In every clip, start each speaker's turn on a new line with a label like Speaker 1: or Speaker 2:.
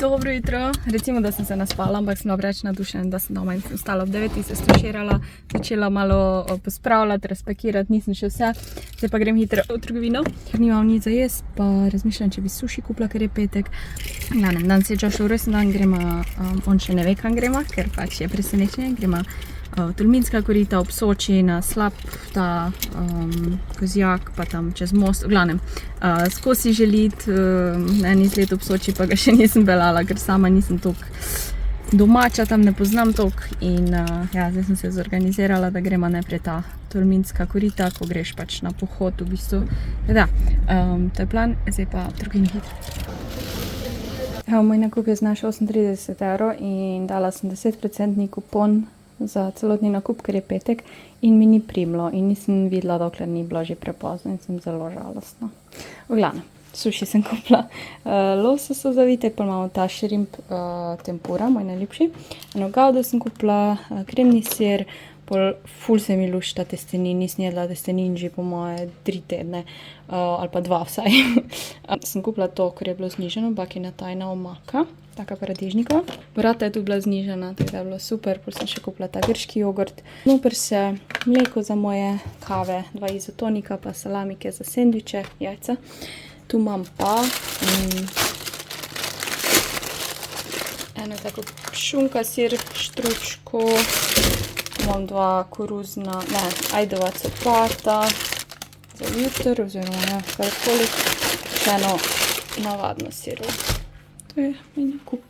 Speaker 1: Dobro jutro. Recimo, da sem se naspala, ampak sem bila preveč nadušena, da sem doma in sem vstala ob 9, se stuširala, začela malo pospravljati, razpakirati, nisem še vse. Zdaj pa grem hitro v trgovino, ker nimam nič za jesti, pa razmišljam, če bi suši kupila, ker je petek. Dan se je Joshov rojstni dan, gremo, on še ne ve, kam gremo, ker pač je presenečenje, gremo Tolminska korita ob Soči na slap, ta Kozjak, pa tam čez most, v glavnem, skozi želit, en izlet ob Soči, pa ga še nisem pelala, ker sama nisem toliko domača, tam ne poznam toliko in ja, zdaj sem se zorganizirala, da gremo najprej ta Tolminska korita, ko greš pač na pohod v bistvu. Da, to je plan, zdaj pa trgovini hitro. Evo, moj nakup je znašel 38 € in dala sem 10% kupon za celotni nakup, ker je petek in mi ni primlo in nisem videla, dokler ni bilo že prepozno in sem zelo žalostna. V glavnem, suši sem kupila, lososo zavitek, pa imamo ta shrimp tempura, moj najljubši. Eno gavdo sem kupila, kremni sir, ful se mi lušta testenin, nisem jedla testenin že po moje 3 tedne, ali pa 2 vsaj. Sem kupila to, ker je bilo znižano, bakina tajna omaka, taka paradižnikova. Burrata je tu bila znižana, tako da je bilo super, potem sem še kupila ta grški jogurt. Noper se mleko za moje kave, 2 izotonika, pa salamike za sendviče, jajca. Tu imam pa eno tako šunka sir, štručko, imam 2 koruzna, ajdova copata za jutr, oziroma ja, karkoli, še eno navadno sirlo. To je moj nakup.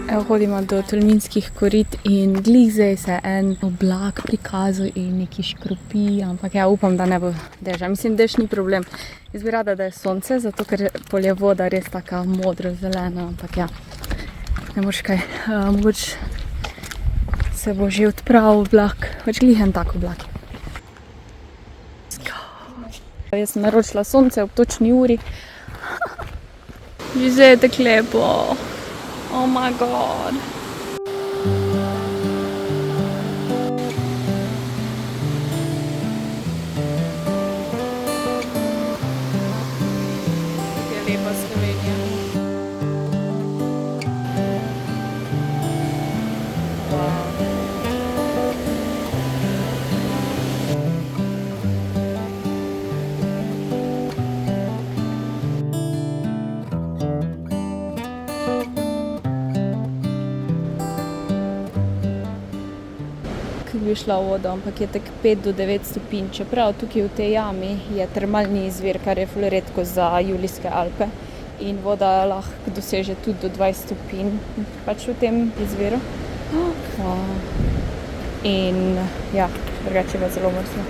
Speaker 1: Evo, hodimo do Tolminskih korit in glih zdaj se en oblak prikazal in neki škropi, ampak ja, upam, da ne bo dežja. Mislim, dež ni problem. Jaz bi rada, da je sonce, zato ker pol je voda res taka modro-zelena, ampak ja, ne moreš kaj. Mogoče se bo že odpravil oblak, pač glih en tak oblak. Jaz sem naročila sonce ob točni uri. Že zdaj je tako lepo. Oh my god. Je lepa Slovenija. Bi šla v vodo, ampak je tako 5 do 9 stopinj. Čeprav tukaj v tej jami je termalni izvir, kar je ful redko za Julijske Alpe in voda lahko doseže tudi do 20 stopinj pač v tem izviru. In ja, drugače je zelo mrzlo.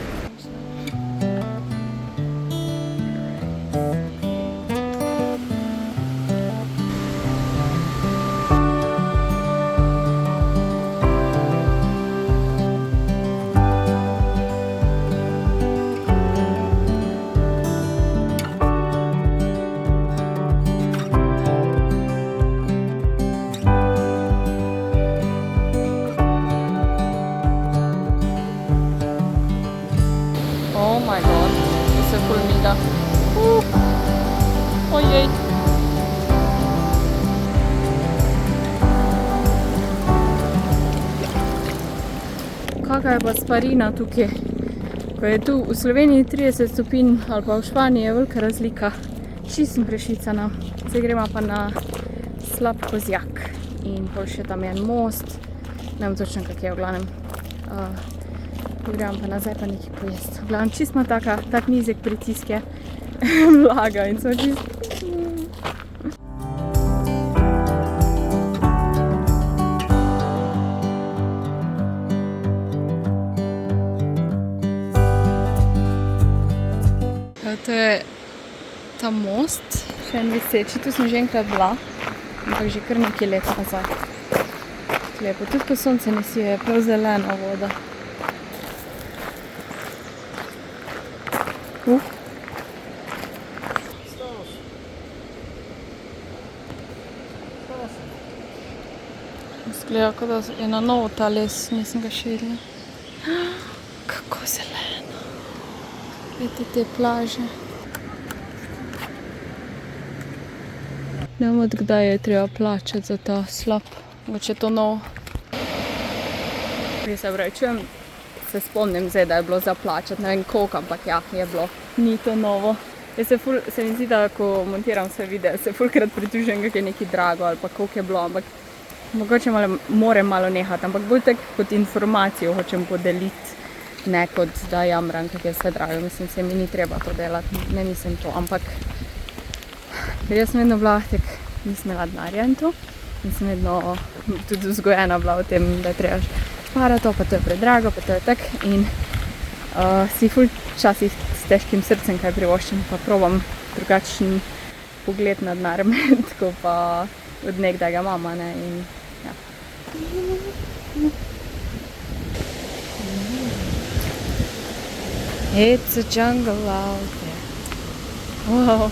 Speaker 1: Oh my god, to se ful miga. Ojej. Kakva je pa sparina tukaj? Ko je tu v Sloveniji 30 stopinj ali pa v Španiji je velika razlika. Čisto sem prešvicana. Zdaj gremo pa na slap Kozjak. In pol še tam je en most. Ne vem točno, kak je v glavnem. Gremo pa nazaj pa nekaj pojesti. V glavnem, čisto ima tak nizek pritisk je vlaga in smo čisto. To je ta most, še en viseči, tu sem že enkrat bila, ampak že kar nekaj let nazaj. Lepo, tudi ko sonce ne sije, je prav zelena voda. Gleda, kot da je na novo ta les, nisem ga še videla. Kako zeleno. Gledajte te plaže. Ne vem, od kdaj je treba plačati za ta slap. Mogoče je to novo. Jaz se vračujem, se spomnim zdaj, da je bilo za plačati, ne vem koliko, ampak ja, je bilo. Ni to novo. Jaz se mi zdi, da ko montiram vse videe, se fulkrat pritužujem, kako je nekaj drago ali pa koliko je bilo, ampak mogoče moram malo nehati, ampak bolj tak kot informacijo hočem podeliti, ne kot da jamram, kako je vse drago. Mislim, se mi ni treba to delati, ne mislim to, ampak ker jaz sem vedno bila, tak nisem imela denarja in to, in sem vedno tudi vzgojena bila v tem, da je treba šparati to, pa to je predrago, pa to je tak in si ful včasih s težkim srcem kaj privoščim, pa probam drugačen pogled na denar, tako pa od nekdajega mama, ne, in ja. It's a jungle out there. Wow.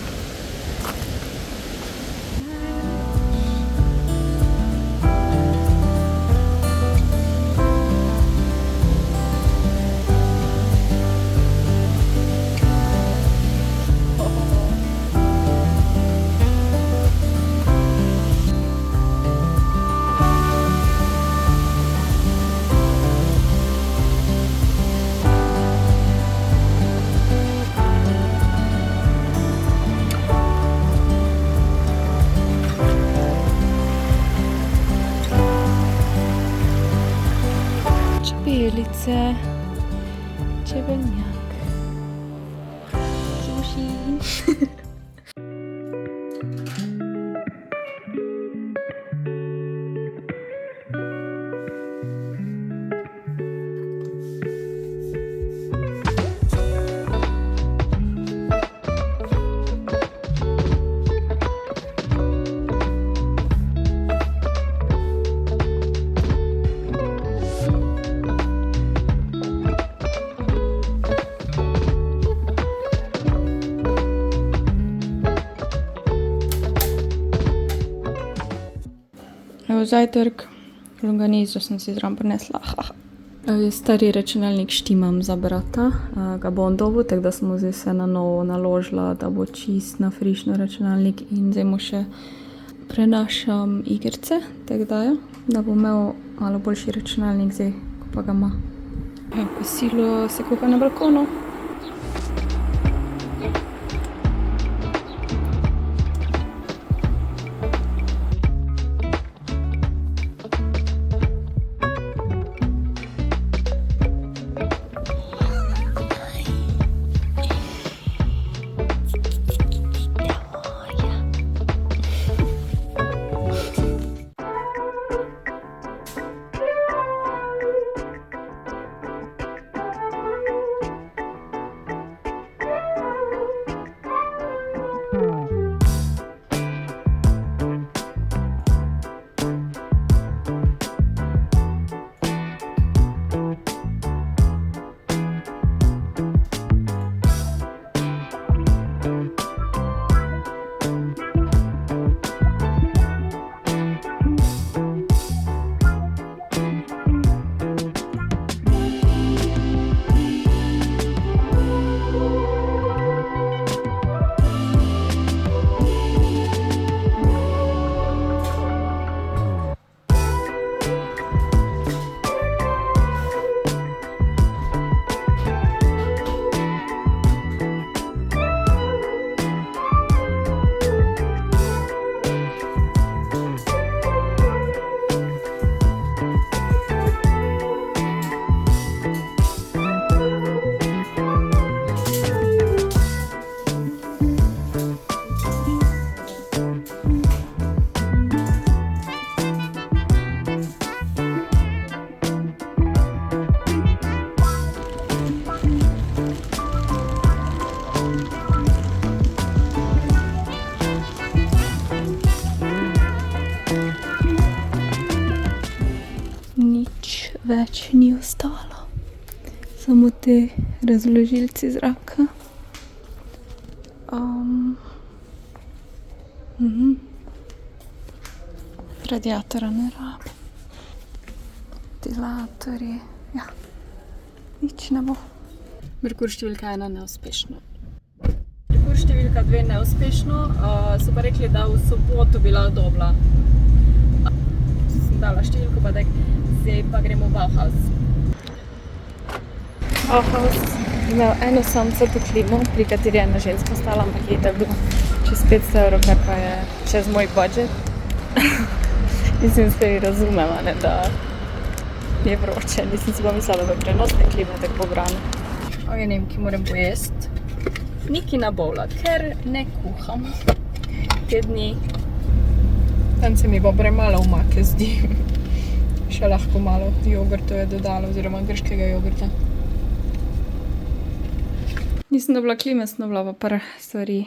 Speaker 1: Čebelice, čebelnjak, suši. Evo zajtrk, longanizo sem si zraven prinesla. Stari računalnik štimam za brata, ga bo on dobil, tako da sem mu zdaj vse na novo naložila, da bo čist na frišno računalnik in zdaj mu še prenašam igrice, tako da ja, da bo imel malo boljši računalnik zdaj, ko pa ga ima. Kosilo se kuha na balkonu. Več ni ostalo, samo te razložilci zraka. Radiatora ne rabim. ventilatorji. Ja, nič ne bo. Merkur številka 1 neuspešno. Merkur številka 2 neuspešno, so pa rekli, da v soboto bila dobla. Sem dala številko, pa tak, zdaj pa gremo v Bauhaus. Bauhaus imel eno samcato klimo, pri kateri je ena ženska stala, ampak je tako bilo čez 500 evrov, kar pa je čez moj budžet. Mislim, da razumem, da je vroče. Nisem si pa mislila, da bo prenosne klime tako pobrane. Ne vem, ki moram pojesti. Niki na bovla, ker ne kuham te dni. Tam se mi bo premalo omake zdi. Še lahko malo jogurtu je dodala, oziroma grškega jogurta. Nisem dobila klime, sem dobila pa par stvari.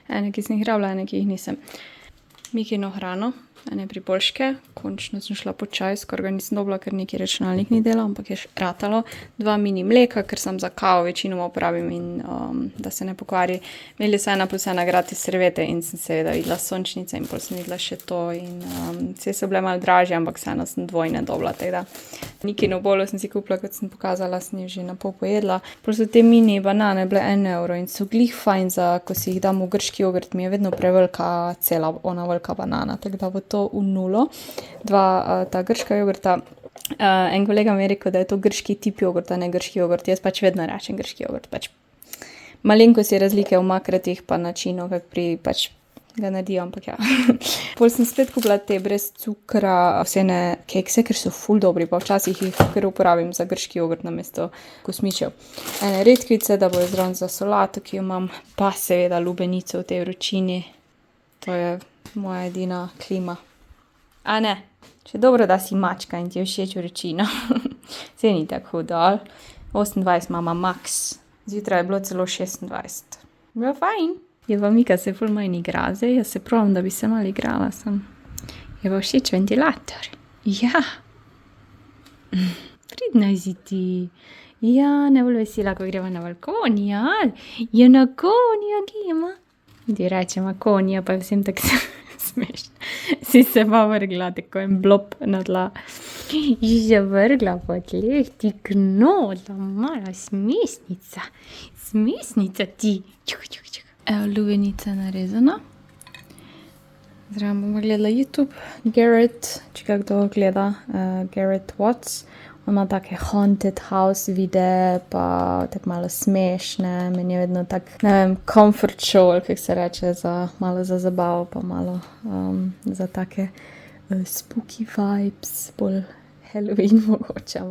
Speaker 1: Ene, ki sem jih rabila, ene, ki jih nisem. Mikino hrano, ene priboljške. Končno sem šla po čaj, skoraj ga nisem dobila, ker neki računalnik ni delal, ampak je ratalo. 2 mini mleka, ker sem za kavo večinoma uporabim in da se ne pokvari. Imeli so 1+1 gratis servete in sem seveda videla sončnice in pol sem videla še to in vse so bile malo dražje, ampak vseeno sem dvojne dobila, tako da. Nikino bolo sem si kupila, kot sem pokazala, sem jih že na pol pojedla. Pol so te mini banane bile 1 euro in so glih fajn za, ko si jih dam v grški jogurt, mi je vedno prevelika cela ona velika banana, tako da bo to v nulo. 2 ta grška jogurta. En kolega mi je rekel, da je to grški tip jogurta, ne grški jogurt. Jaz pač vedno rečem grški jogurt. Pač malenkost je razlike v makratih pa načinu, kak pri pač ga naredijo, ampak ja. Pol sem spet kupila te brez cukra ovsene kekse, ker so ful dobri, pa včasih jih kar uporabim za grški jogurt namesto kosmičev. Ene redkvice, da bojo zraven za solato, ki jo imam, pa seveda lubenico v tej vročini. To je moja edina klima. A ne, če dobro, da si mačka in ti je všeč vročina. Saj ni tako hudo. 28 mama max. Zjutraj je bilo celo 26. Bilo fajn. Je pa Mika se ful manj igra, zdaj jaz se pravim, da bi se malo igrala sem. Je pa všeč ventilator. Ja. Pridna si ti. Ja, najbolj vesela, ko greva na balkon, ja. Ja, na konj, ja, gima. Ti rečem, konja, pa je vsem tako smešno. Si se pa vrgla, tako en blob na tla. Si se vrgla po tleh, ti knodla, mala smesnica. Smesnica ti. Evo, lubenica narezana. Zraven bomo gledala YouTube. Garrett, če ga kdo gleda, Garrett Watts. On ima take haunted house videe, pa tako malo smešne. Meni je vedno tak, ne vem, comfort show, kako se reče, malo za zabavo, pa malo za take spooky vibes, bolj Halloween mogoče.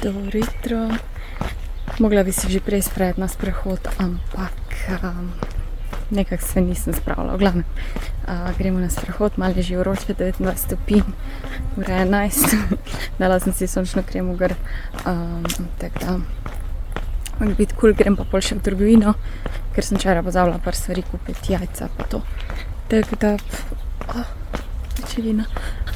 Speaker 1: Dobro jutro. Mogla bi se že prej spraviti na sprehod, ampak nekako se nisem spravila. V glavnem, gremo na sprehod, malo je že vroče, 29 stopinj, ura 11. Dala sem si sončno kremo gor, tako da mora biti cool, grem pa pol še v trgovino, ker sem včeraj pozabila par stvari kupiti, jajca pa to. Tako da, večerina.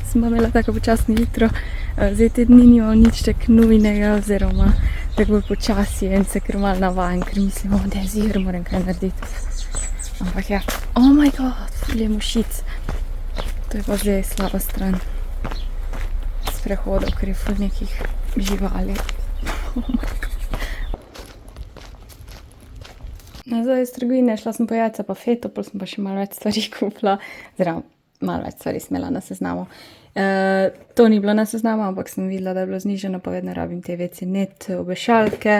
Speaker 1: Sem pa imela tako počasno jutro, zdaj te dni nimam nič tak nujnega, oziroma tako bolj počasi in se kar malo navajam, ker mislim, da je ziher, moram kaj narediti. Ampak ja, oh my god, ful je mušic. To je pa zdaj slaba stran sprehodov, ker je ful nekih živali. Oh my god. Zdaj iz trgovine šla sem po jajca pa feto, pol sem pa še malo več stvari kupila, oziroma malo več stvari smela na seznamu. To ni bilo na seznamu, ampak sem videla, da je bilo znižano, pa vedno rabim te WC-net obešalke.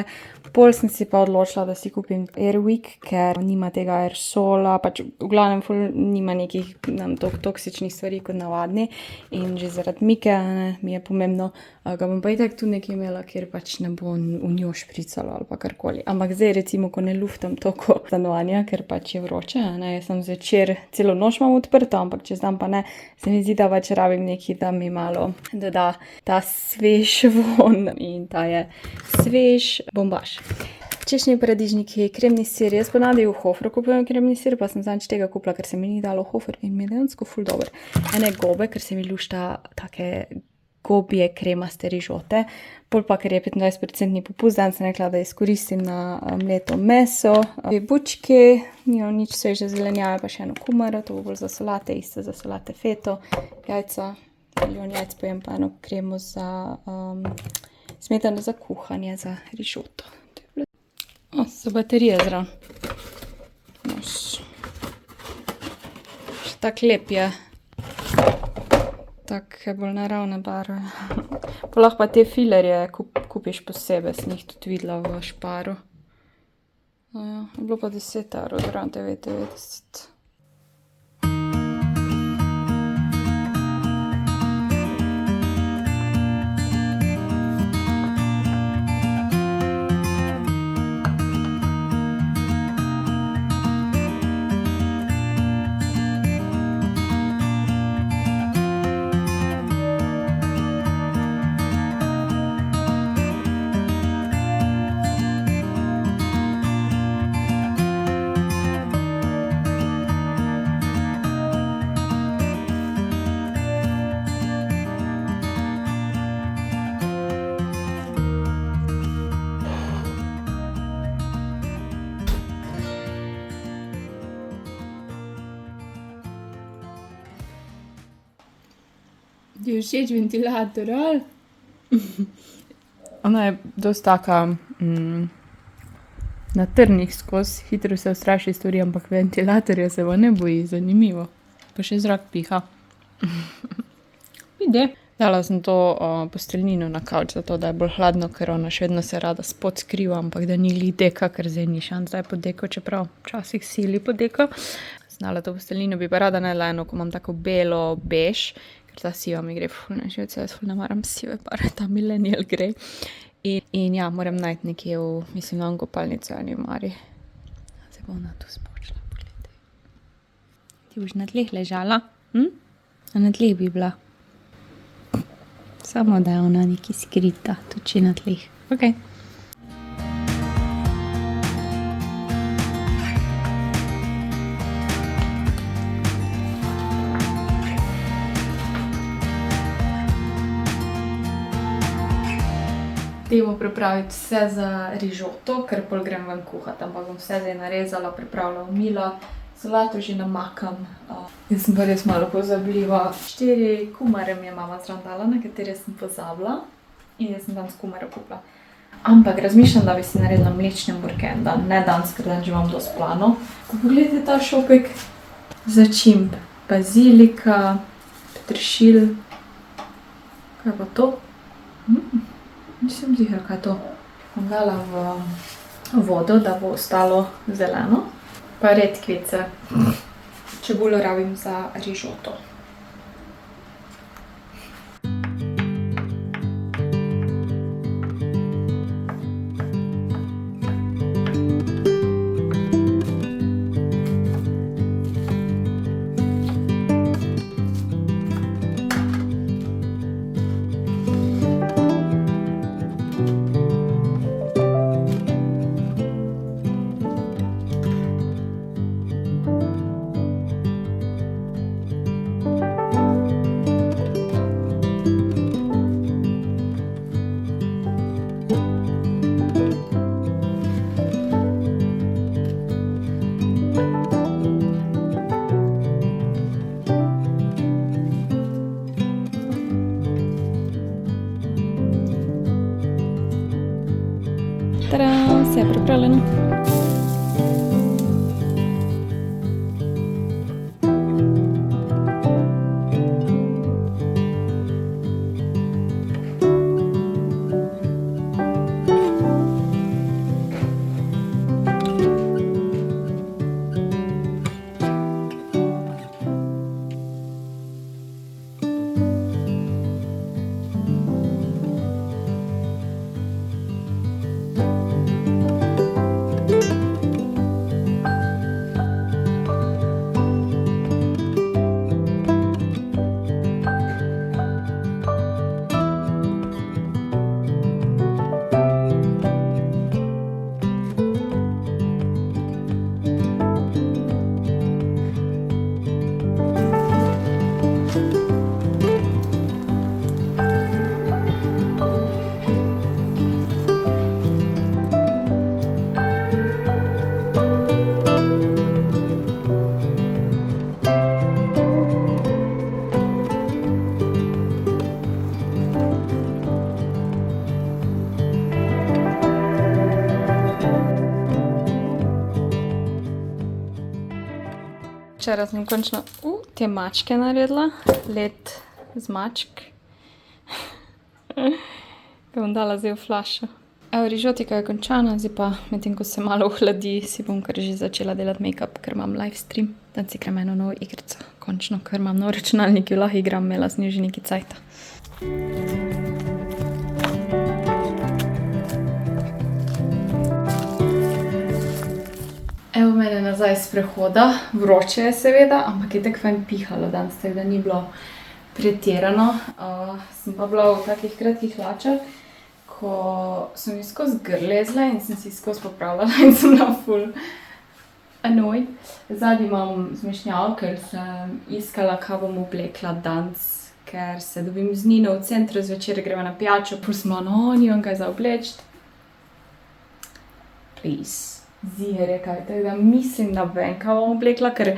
Speaker 1: Pol sem si pa odločila, da si kupim Airwick, ker nima tega aerosola, pač v glavnem ful nima nekih toksičnih stvari kot navadni in že zaradi Mike mi je pomembno, ga bom pa itak tu nekaj imela, kjer pač ne bo v njo špricalo ali pa karkoli. Ampak zdaj recimo, ko ne luftam toliko stanovanja, ker pač je vroče, jaz sem zvečer celo noč imam odprto, ampak čez dan pa ne, se mi zdi, da pač rabim nekaj, da mi malo doda ta svež von in ta je svež bombaž. Češnji paradižniki, kremni sir. Jaz ponavadi v Hofru kupujem kremni sir, pa sem zadnjič tega kupila, ker se mi ni dalo v Hofer in mi je dejansko ful dober. Ene gobe, ker se mi lušta take gobje kremaste rižote. Pol pa, ker je 25% popust, danes sem rekla, da izkoristim na mleto meso. Bučke, nimam nič sveže zelenjave, pa še eno kumaro, to bo bolj za solate, isto za solate feto, jajca, milijon jajc pojem, pa eno kremo za smetano za kuhanje, za rižoto. So baterije zraven. Še tak lep je. Take bolj naravne barve. Pa lahko pa te filerje kupiš posebej, sem jih tudi videla v Sparu. Je bilo pa 10 €, zraven 9,90 €. Ti je všeč ventilator, ali? Ona je dosti taka na trnih skozi, hitro se ustraši stvari, ampak ventilatorja se pa ne boji, zanimivo. Pa še zrak piha. Ide. Dala sem to posteljnino na kavč, zato da je bolj hladno, ker ona še vedno se rada spod skriva, ampak da ni glih deka, ker zdaj ni šans, da je pod deko, čeprav včasih sili pod deko. Znala to posteljnino, bi pa rada naredila eno, ko imam tako belo bež, ker ta siva mi gre ful na živce, jaz ful ne maram sive pare, ta millennial gre. In ja, moram najti nekje v, mislim, na kopalnico ali v Mari. Se bo ona tu spočila, pogledaj. Ti boš na tleh ležala? A na tleh bi bila? Samo da je ona nekaj skrita, tudi na tleh. Ok. Dajmo pripraviti vse za rižoto, ker pol grem ven kuhati, ampak bom vse zdaj narezala, pripravila, umila, solato že namakam. Jaz sem pa res malo pozabljiva. 4 kumare mi je mama zraven dala, na katere sem pozabila. In jaz sem danes kumare kupila. Ampak razmišljam, da bi si naredila mlečne burke en dan, ne danes, ker dan že imam dosti plano. Pa pogledajte ta šopek. Začimb. Bazilika, peteršilj. Kaj pa to? Nisem ziher, kaj je to. Bom dala v vodo, da bo ostalo zeleno. Pa redkvice. Čebulo rabim za rižoto. Tada, vse je pripravljeno. včeraj sem končno te mačke naredila, led z mačk. Ga bom dala zdaj v flašo. Evo, rižotika je končana, zdaj pa medtem, ko se malo ohladi, si bom kar že začela delati make-up, ker imam live stream. Dan si igram eno novo igrico, končno, ker imam nov računalnik, jo lahko igram, imela sem jo že nekaj cajta. Evo mene nazaj z prehoda, vroče je seveda, ampak je tako fajn pihalo danes, tako da ni bilo pretirano. Sem pa bila v takih kratkih hlačah, ko sem jih skozi grlezla in sem si skozi popravljala in sem na full annoyed. Zadnji imam zmešnjavo, ker sem iskala, kaj bom oblekla danes, ker se dobim z Nino v centru, zvečer greva na pijačo, pol smo, nimam kaj za obleči. Please. Ziher je kaj, tako da mislim, da vem, kaj bom oblekla, ker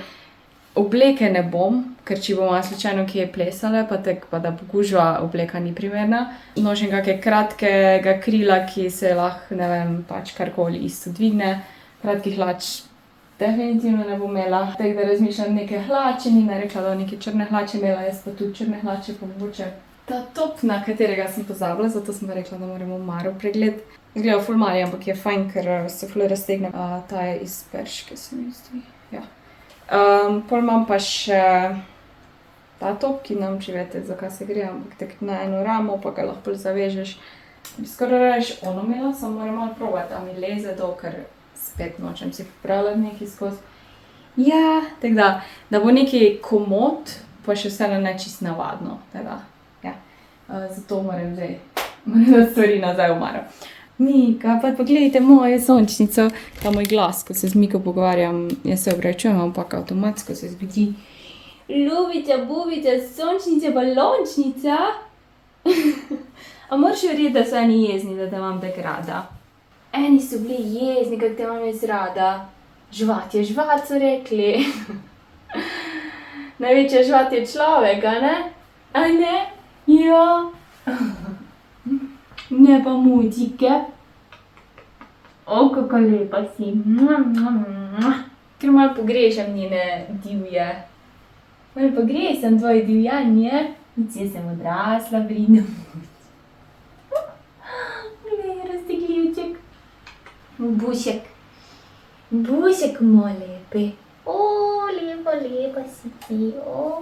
Speaker 1: obleke ne bom, ker če bomo slučajno kje plesale, pa da bo gužva, obleka ni primerna. Nožem kakšne kratkega krila, ki se lahko, ne vem, pač karkoli isto dvigne. Kratkih hlač definitivno ne bom imela, tako da razmišljam neke hlače, Nina je rekla, da neke črne hlače imela, jaz pa tudi črne hlače, pa mogoče ta top, na katerega sem pozabila, zato sem pa rekla, da moramo Maro pregled. Izgleda ful mali, ampak je fajn, ker se ful raztegne. Ta je iz Berške, se mi zdi. Ja. Pol imam pa še ta top, ki nam če veste, za kaj se gre, ampak tako na eno ramo, pa ga lahko zavežeš. Bi skoraj reč ono imela, samo moram malo probati, a mi leze dol, ker spet nočem si popravljati nekaj skozi. Ja, tako da bo nekaj komod, pa še vseeno ne čisto navadno. Tako da, ja. Zato moram da stvari nazaj v Maro. Mika, pa pogledajte mojo sončnico, ta moj glas, ko se z Miko pogovarjam, jaz se obračujem, ampak avtomatsko se zgodi. Ljubica, bubica, sončnica, balončnica. A moraš verjeti, da so eni jezni, da te imam tako rada? Eni so bili jezni, kako te imam jaz rada. Žvat je žvat, so rekli. Največja žvat je človek, a ne? A ne? Ja. Ne pa mutike. Kako lepa si. Ker malo pogrešam njene divje. Malo pogrešam tvoje divjanje. Vse sem odrasla, vridna. Glej, raztegljivček. Bušek. Bušek moj lepi. Lepa si ti.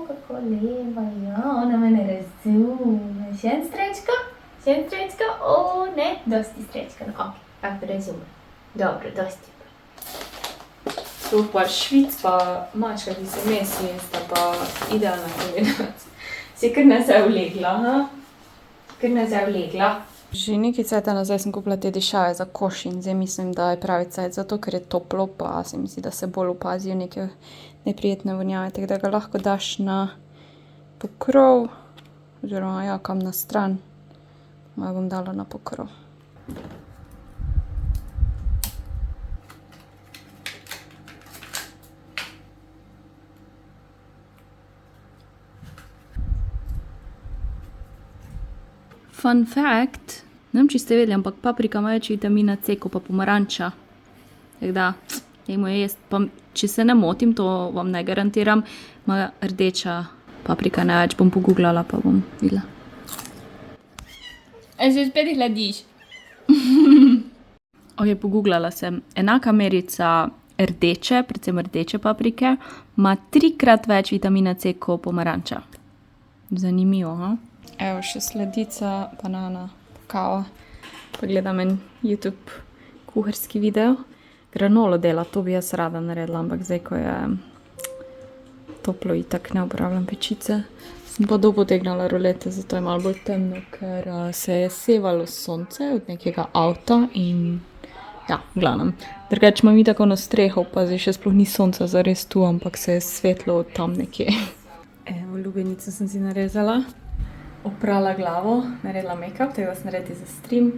Speaker 1: Kako lepa. Ja, ona mene razume. Še en strečko? Še en strečko? Ne, dosti strečko. Ok, razumem. Dobro, dosti. Tu pa švic pa mačka, ki se mesi, sta pa idealna kombinacija. Si kar nazaj vlegla, ha? Kar nazaj vlegla. Že nekaj cajta nazaj sem kupila te dišave za koš in zdaj mislim, da je pravi cajt, zato ker je toplo, pa se mi zdi, da se bolj opazijo neke neprijetne vonjave, tako da ga lahko daš na pokrov, oziroma ja, kam na stran. Moja bom dala na pokrov. Fun fact, ne vem, če ste vedeli, ampak paprika ima več vitamina C, kot pa pomaranča. Tako da, dajmo jo jesti. Pa, če se ne motim, to vam ne garantiram, ima rdeča paprika največ. Bom pogooglala, pa bom videla. A se spet hladiš? Ok, pogooglala sem. Enaka merica rdeče, predvsem rdeče paprike, ima 3-krat več vitamina C kot pomaranča. Zanimivo, ha? Evo, še sladica, banana, kava. Pogledam en YouTube kuharski video. Granolo dela, to bi jaz rada naredila, ampak zdaj, ko je toplo, itak ne uporabljam pečice. Sem pa potegnila rolete, zato je malo bolj temno, ker se je sevalo sonce od nekega avta in ja, v glavnem. Drugače imam tako na streho, pa zdaj še sploh ni sonca zares tu, ampak se je svetlo od tam nekje. Evo, lubenico sem si narezala, oprala glavo, naredila make-up, tega sem naredila za stream.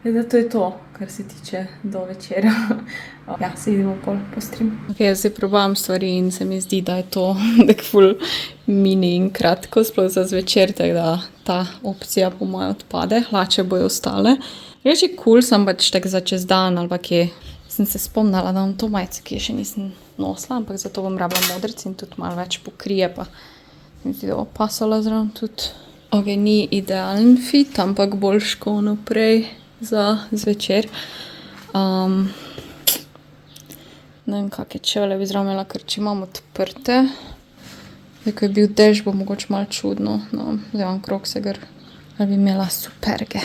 Speaker 1: Da to je to, kar se tiče do večera. Ja, se idemo pol po stream. Ok, jaz se probam stvari in se mi zdi, da je to tako ful mini in kratko, sploh za zvečer, tako da ta opcija po moje odpade, hlače bojo ostale. Reči cool, sem pač tako za čez dan ali pa kje. Sem se spomnila, da imam to majico, ki je še nisem nosila, ampak zato bom rabila modrc in tudi malo več pokrije, pa mi zdi, da bo pasala zraven tudi. Ok, ni idealen fit, ampak boljš kot naprej za zvečer. Ne vem, kakšne čevlje bi zraven imela, ker če imam odprte. Zdaj, ko je bil dež, bo mogoče malo čudno. No, zdaj imam kroksegar. Ali bi imela superge.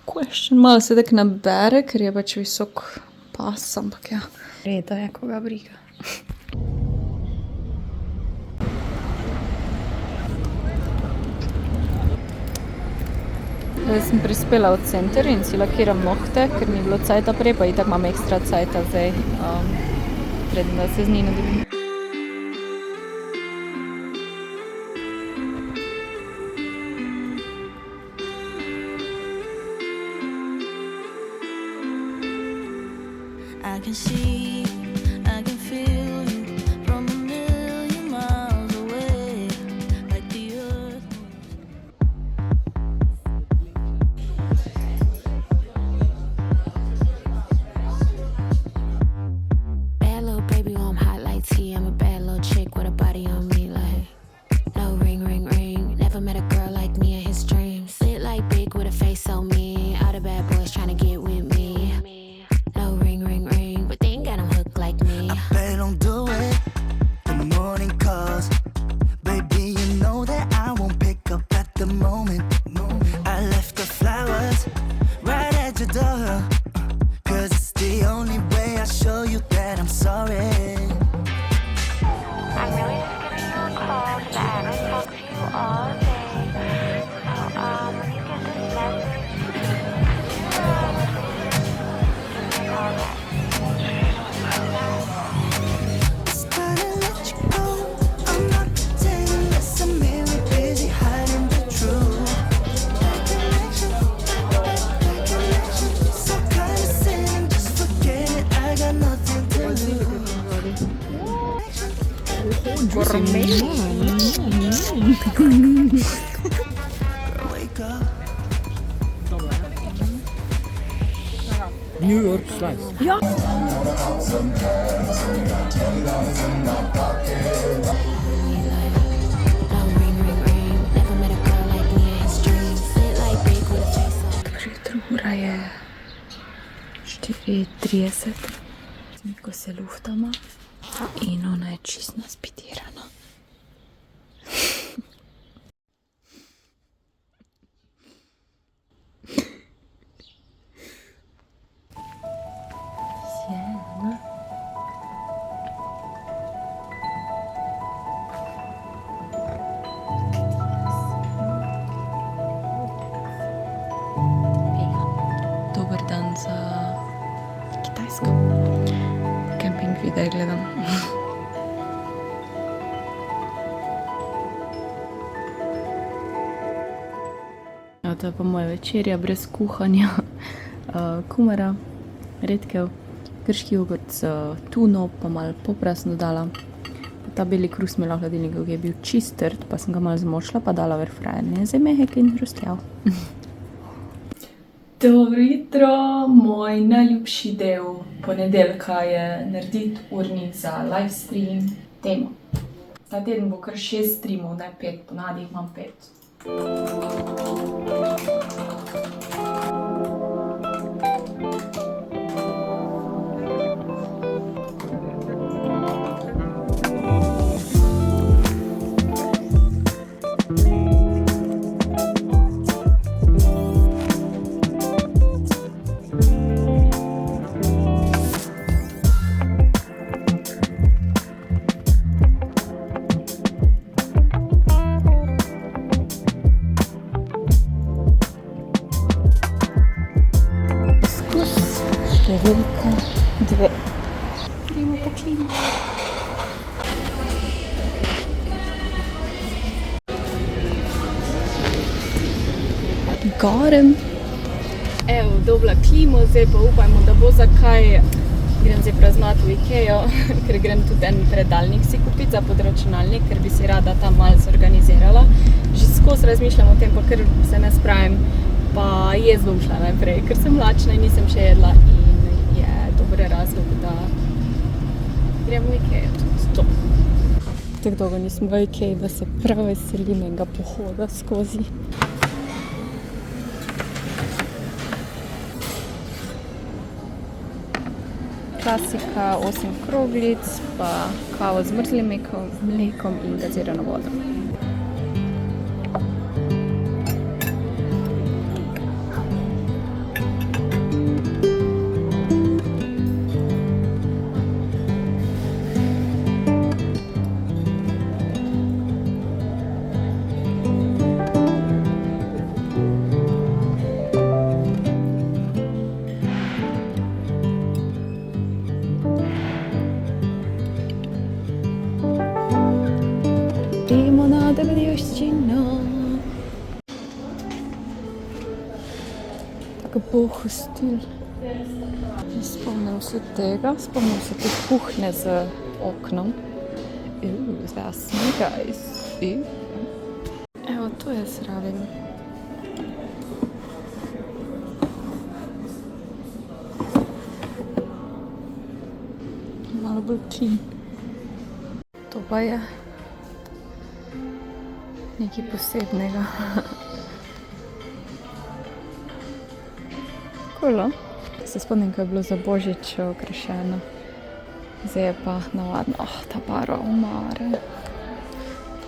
Speaker 1: Question. Malo se tak nabere, ker je pač visok pas, ampak ja. Reda je, koga briga. Zdaj sem prispela v center in si lakiram nohte, ker ni bilo cajta prej, pa itak imam ekstra cajta zdaj, preden da se z Nino dobim.
Speaker 2: I can see, I can feel you from a million miles away, like the earth. Bad little baby, I'm hot like tea. I'm a bad little chick with a body on me, like no ring, ring, ring. Never met a girl like me in his dreams. Lit like big with a face so mean. All the bad boys trying to get with me. No ring, ring, ring, but they ain't got 'em hooked like me. I bet don't do it. The morning calls, baby, you know that I won't pick up at the moment. I left the flowers right at your door, 'cause it's the only way I show you that I'm sorry. I'm really just giving you a call, 'cause I haven't spoke to you all day. So, when you get this message,
Speaker 3: New York slice.
Speaker 1: Ja. Ura je 4:30, ko se luftamo in ona je čist naspitirana. Sjena. Dober dan za Kitajsko. Camping videe gledam. To je pa moja večerja brez kuhanja. Kumara, redkev, grški jogurt s tuno, pa malo poprasno dala. Ta beli krus mi je v hladilniku, ki je bil čist trd, pa sem ga malo zmočila, pa dala v airfryer. Je zdaj mehek in hrustjav. Dobro jutro, moj najljubši del ponedeljka je narediti urnik za livestream temo. Ta teden bo kar 6 streamov, ne 5, ponavadi jih imam 5. Številka 2. Gremo po klimo. Gorem. Evo, dobila klimo, zdaj pa upajmo, da bo zakaj. Grem zdaj praznovati v Ikejo, ker grem tudi en predalnik si kupiti za podračunalnik, ker bi si rada tam malo zorganizirala. Že skozi razmišljam o tem, pa ker se ne spravim, pa jaz bom šla najprej, ker sem lačna in nisem še jedla in je dober razlog, da Gremo v Ikejo. Stop. Tako dolgo nismo v Ikeji, da se prav veselim enega pohoda skozi. Klasika, 8 kroglic, pa kavo z mrzlim mlekom in gazirano vodo. Limonada Beljoščina. Tako boho stil. Spomnim se tega, spomnim se te kuhne z oknom. Zdaj smo, guys. Evo, to jaz rabim. Malo bolj clean. To pa je nekaj posebnega. Cool. Se spomnim, ko je bilo za Božič okrašeno. Zdaj je pa navadno, ta para umare.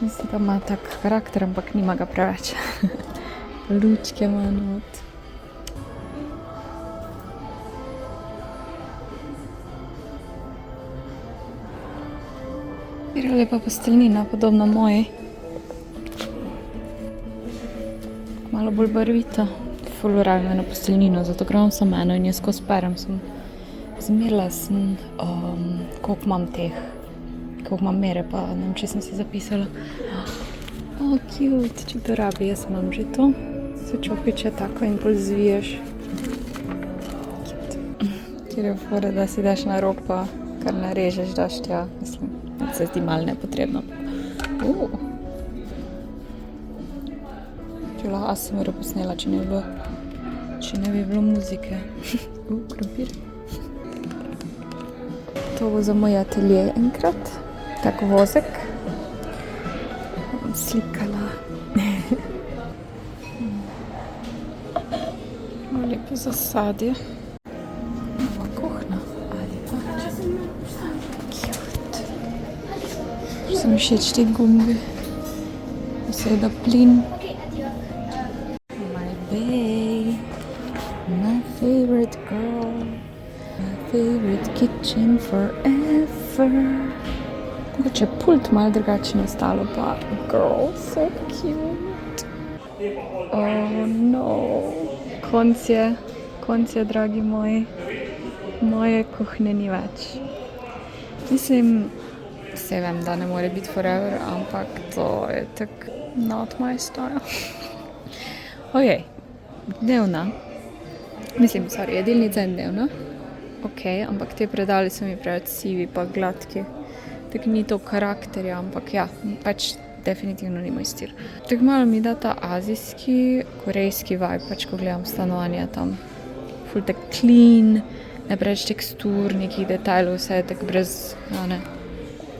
Speaker 1: Mislim, da ima tak karakter, ampak nima ga preveč. Lučke ima not. Je lepa posteljnina, podobna moji. Malo bolj barvita. Ful rabim eno posteljnino, zato grem samo eno in jaz ko sperem sem. Zmerila sem, koliko imam mere, pa ne vem, če sem si zapisala. Oh, cute, če to rabi, jaz imam že to. Se čopiče tako in bolj zviješ. Cute. Kjer je fora, da si daš na rok, pa kar narežeš, daš tja, mislim, se zdi malo nepotrebno. Lahko sem jo posnela, če ne bi bilo muzike. Krompir. To bo za moj atelje enkrat. Tak vozek. Bom slikala. Lepo zasadje. Nova kuhna. Ali pa. Cute. So mi všeč te gumbi. Seveda plin. My favorite girl, my favorite kitchen forever. Mogoče pult malo drugače ostalo, pa girl, so cute. Oh no, konc je, dragi moji, moje kuhne ni več. Mislim, vse vem, da ne more biti forever, ampak to je tak not my style. Ojej. Dnevna. Mislim, jedilnica je dnevna. Ok, ampak te predali so mi preveč sivi pa gladki. Tako ni to karakterja, ampak ja, pač definitivno ni moj stil. Tako malo mi da ta azijski, korejski vibe, pač ko gledam stanovanje tam. Ful tak clean, ne preveč tekstur, nekih detajlov, vse je tako brez,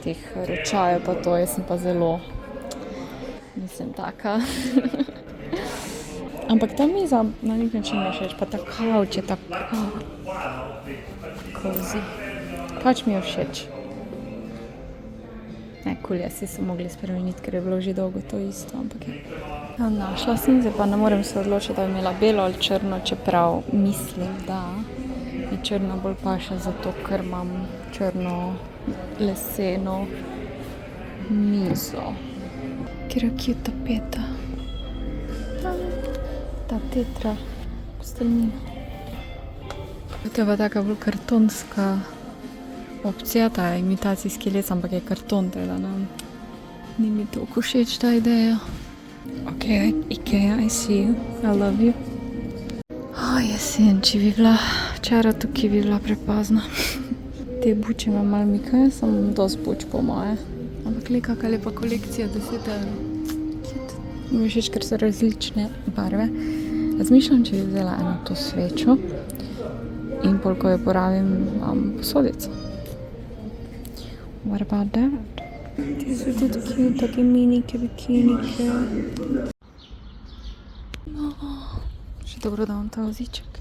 Speaker 1: teh ročajev pa to, jaz sem pa zelo, nisem taka. Ampak ta miza na nek način mi všeč, pa ta kavč je tako cozy. Pač mi je všeč. Cool je, si so mogli spremeniti, ker je bilo že dolgo to isto, ampak je. Našla sem, zdaj pa ne morem se odločiti, da bi imela belo ali črno, čeprav mislim, da mi črno bolj paše, zato ker imam črno leseno mizo. Kjer je cute tapeta. Ta tetra posteljnina. To je pa taka bolj kartonska opcija, ta imitacijski les, ampak je karton, teda ni mi toliko všeč ta ideja. Ok, Ikea, I see you, I love you. Jesen, če bi bila včeraj tukaj, bi bila prepozna. Te buče me malo mikajo, sem dosti buč po moje. Ampak le kakva lepa kolekcija, 10 €. Mi je všeč, ker so različne barve. Razmišljam, če bi vzela eno to svečo in pol, ko jo porabim, imam posodico. What about that? Ti so tudi cute, take minike, bikinike. Še dobro, da imam ta voziček.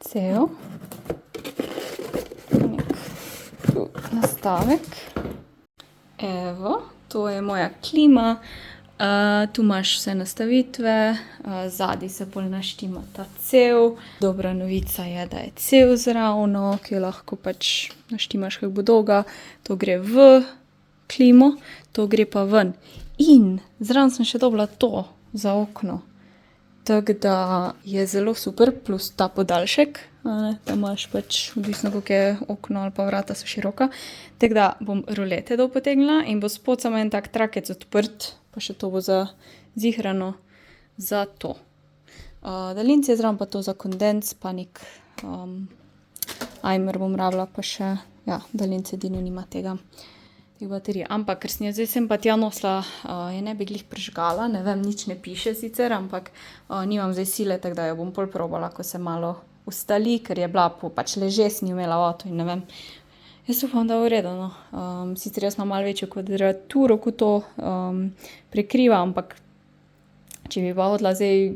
Speaker 1: Cel. Tu nastavek. Evo, to je moja klima. Tu imaš vse nastavitve, zadaj se bolj naštima ta cev. Dobra novica je, da je cev zravno, ki jo lahko pač naštimaš, kako bo dolga. To gre v klimo, to gre pa ven. In zraven sem še dobila to za okno. Tako da je zelo super, plus ta podaljšek. Da imaš pač odvisno, koliko je okno ali pa vrata so široka. Tako da bom rolete dol potegnila in bo spod samo en tak trakec odprt, pa še to bo zazihrano za to. Daljince je zraven pa to za kondens, pa nek ajmer bom rabila, pa še, ja, daljince Dino nima teh baterij. Ampak, ker sem jo zdaj sem pa tja nosila, je ne bi glih prižgala, ne vem, nič ne piše sicer, ampak nimam zdaj sile, tako da jo bom pol probala, ko se malo ustali, ker je bila pač leže, sem jo imela avto in ne vem. Jaz upam, da je v redu, no. Sicer jaz imam malo večjo kvadraturo, ko to prekriva, ampak če bi pa hodila zdaj,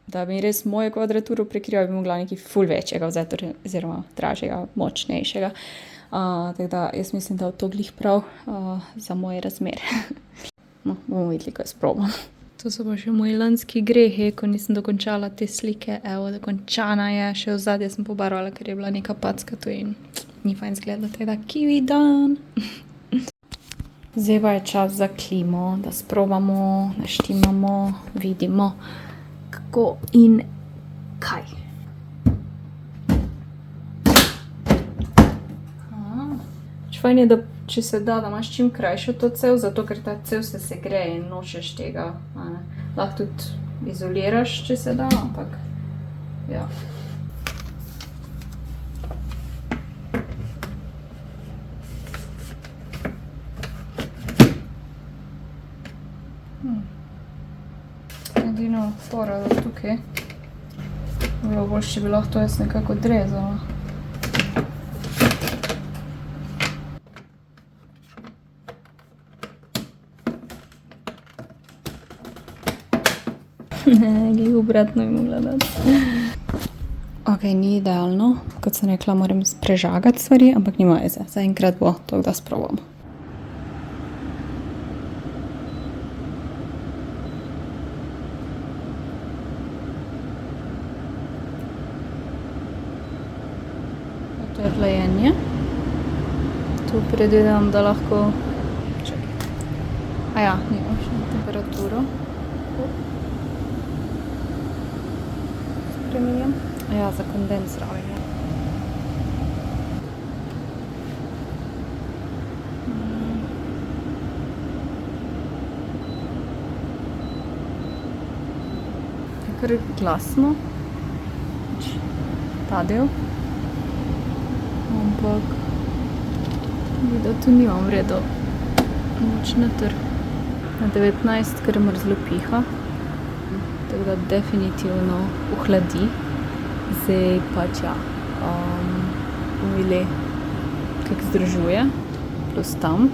Speaker 1: da bi res mojo kvadraturo prekriva, bi mogla nekaj ful večjega vzeti, oziroma dražjega, močnejšega. Tako da jaz mislim, da je to glih prav za moje razmere. No, bomo videli, ko jo sprobam. To so pa še moji lanski grehi, ko nisem dokončala te slike. Evo, dokončana je, še v zadnje sem pobarvala, ker je bila neka packa tu in ni fajn zgleda, tako da kiwi dan. Zdaj pa je čas za klimo, da sprobamo, naštimamo, vidimo, kako in kaj. Fajn je, da če se da imaš čim krajšo to cev, zato ker ta cev se segreje in nočeš tega. Lahko tudi izoliraš, če se da, ampak ja. Edino fora do tukaj. Bilo bolj, če bi lahko to jaz nekako odrezala. Glej, obratno bi mogla dati. Ok, ni idealno. Kot sem rekla, moram prežagati stvari, ampak nima veze. Zaenkrat bo to, da sprobam. To je plajenje. Tu predvidevam, da lahko... Aja, nima še temperaturo. Ja, za kondens raven. Je kar glasno. Ta del. Ampak da tu nimam v redu. Moč noter. Na 19, ker mrzlo piha. Tako da definitivno ohladi. Zdaj pač ja, bomo videli, kako združuje, plus tam,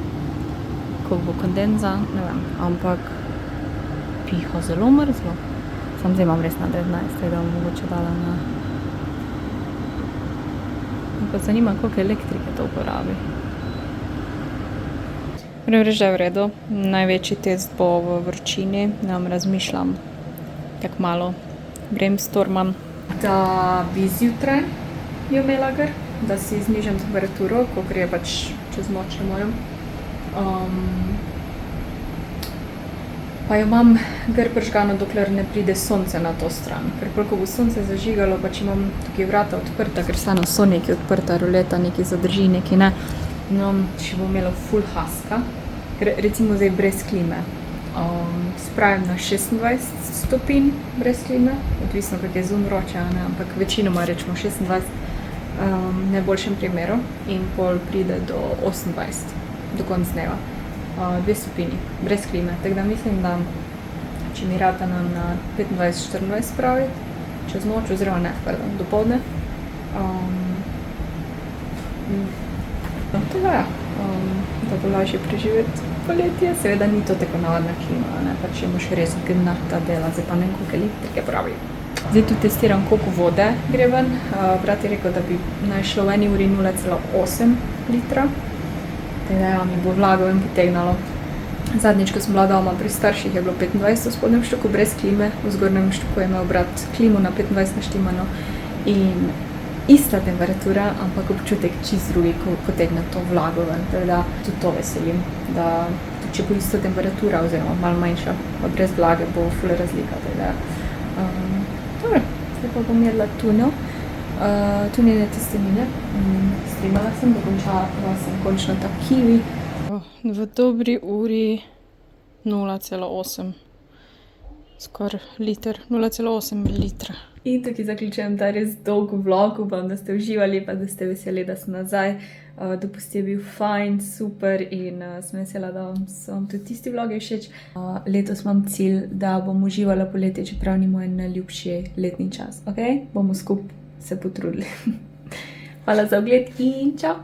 Speaker 1: ko bo kondenza, ne vem, ampak piha zelo mrzlo. Sam zdaj imam res na 19, tako da bom mogoče dala na... Pa zanima, koliko elektrike to uporabi. Moram reči, da je v redu. Največji test bo v vročini, nam razmišljam, tako malo brainstormam, da bi zjutraj jo imela gor, da si znižam temperaturo, ko gre pač čez noč ne morem. Pa jo imam gor prižgano, dokler ne pride sonce na to stran. Ker ko bo sonce zažigalo, pač imam tukaj vrata odprta, ker vseeno so nekaj odprta, roleta nekaj zadrži, nekaj ne. No, če bo imelo ful haska, ker recimo zdaj brez klime. Spravim na 26 stopinj brez klime, odvisno, kako je zunaj vroče, ampak večinoma rečemo 26 v najboljšem primeru in pol pride do 28 do konca dneva. 2 stopinji brez klime, tako da mislim, da če mi rata nam na 25-24 spraviti, čez noč oziroma ne, pardon, dopoldne. Tega ja, da bo lažje preživeti poletje, seveda ni to tako navadna klima, ne, pa če moš res gnata dela, zdaj pa ne vem, koliko elektrike pravi. Zdaj tu testiram, koliko vode gre ven. Brat je rekel, da bi naj šlo v 1 uri 0,8 litra. Tega ja, mi bo vlago ven potegnalo. Zadnjič, ko sem bila doma pri starših, je bilo 25 v spodnjem štuku brez klime, v zgornjem štuku je imel brat klimo na 25 naštimano in ista temperatura, ampak občutek čist drugi, ko potegne to vlago ven. Teda tudi to veselim, da tudi če bo ista temperatura oziroma malo manjša, pa brez vlage bo ful razlika. Teda, dobro, zdaj pa bom jedla tuno, tunine testenine. Streamala sem, dokončala sem končno ta kiwi. V dobri uri 0,8, skoraj liter, 0,8 litra. In tukaj zaključujem ta res dolg vlog, upam, da ste uživali, pa da ste veseli, da sem nazaj. Dopust je bil fajn, super in sem vesela, da so vam tudi tisti vlogi všeč. Letos imam cilj, da bom uživala poletje, čeprav ni moj najljubši letni čas. Ok? Bomo skupaj se potrudili. Hvala za ogled in čau!